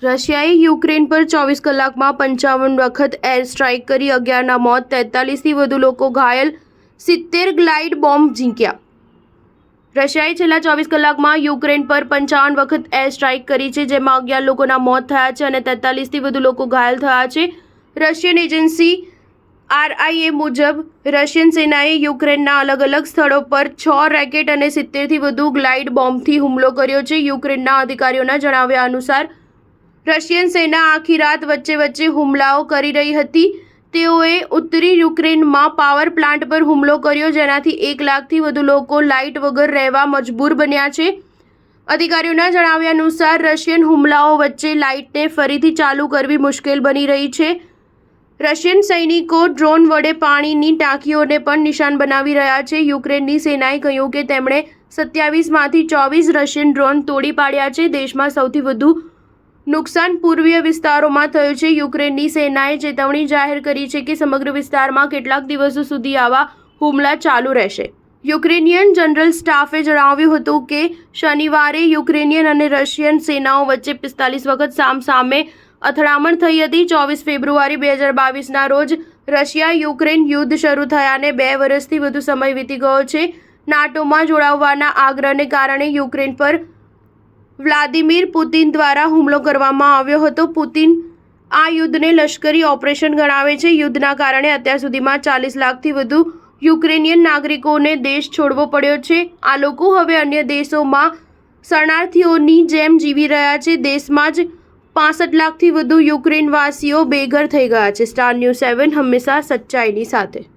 રશિયાએ યુક્રેન પર 24 કલાકમાં 55 વખત એર સ્ટ્રાઇક કરી 11ના મોત, 43થી વધુ લોકો ઘાયલ, 70 ગ્લાઇડ બોમ્બ ઝીંક્યા. રશિયાએ છેલ્લા 24 કલાકમાં યુક્રેન પર 55 વખત એર સ્ટ્રાઇક કરી છે, જેમાં 11 લોકોના મોત થયા છે અને 43થી વધુ લોકો ઘાયલ થયા છે. રશિયન એજન્સી RIA મુજબ રશિયન સેનાએ યુક્રેનના અલગ અલગ સ્થળો પર 6 રેકેટ અને 70થી વધુ ગ્લાઇડ બોમ્બથી હુમલો કર્યો છે. યુક્રેનના અધિકારીઓના જણાવ્યા અનુસાર રશિયન સેના આખી રાત વચ્ચે હુમલાઓ કરી રહી હતી. તેઓએ ઉત્તરી યુક્રેનમાં પાવર પ્લાન્ટ પર હુમલો કર્યો, જેનાથી 1 લાખથી વધુ લોકો લાઇટ વગર રહેવા મજબૂર બન્યા છે. અધિકારીઓના જણાવ્યા અનુસાર રશિયન હુમલાઓ વચ્ચે લાઇટને ફરીથી ચાલુ કરવી મુશ્કેલ બની રહી છે. રશિયન સૈનિકો ડ્રોન વડે પાણીની ટાંકીઓને પણ નિશાન બનાવી રહ્યા છે. યુક્રેનની સેનાએ કહ્યું કે તેમણે 27માંથી 24 રશિયન ડ્રોન તોડી પાડ્યા છે. દેશમાં સૌથી વધુ નુકસાન પૂર્વીય વિસ્તારોમાં થયું છે. યુક્રેનની સેનાએ ચેતવણી જાહેર કરી છે કે સમગ્ર વિસ્તારમાં કેટલાક દિવસો સુધી આવા હુમલા ચાલુ રહેશે. યુક્રેનિયન જનરલ સ્ટાફે જણાવ્યું હતું કે શનિવારે યુક્રેનિયન અને રશિયન સેનાઓ વચ્ચે 45 વખત સામસામે અથડામણ થઈ હતી. 24 ફેબ્રુઆરી 2022ના રોજ રશિયા યુક્રેન યુદ્ધ શરૂ થયાને 2 વર્ષથી વધુ સમય વીતી ગયો છે. નાટોમાં જોડાવવાના આગ્રહને કારણે યુક્રેન પર વ્લાદિમીર પુતિન દ્વારા હુમલો કરવામાં આવ્યો હતો. પુતિન આ યુદ્ધને લશ્કરી ઓપરેશન ગણાવે છે. યુદ્ધના કારણે અત્યાર સુધીમાં 40 લાખથી વધુ યુક્રેનિયન નાગરિકોને દેશ છોડવો પડ્યો છે. આ લોકો હવે અન્ય દેશોમાં શરણાર્થીઓની જેમ જીવી રહ્યા છે. દેશમાં જ 65 લાખથી વધુ યુક્રેનવાસીઓ બેઘર થઈ ગયા છે. સ્ટાર ન્યૂઝ 7 હંમેશા સચ્ચાઈની સાથે.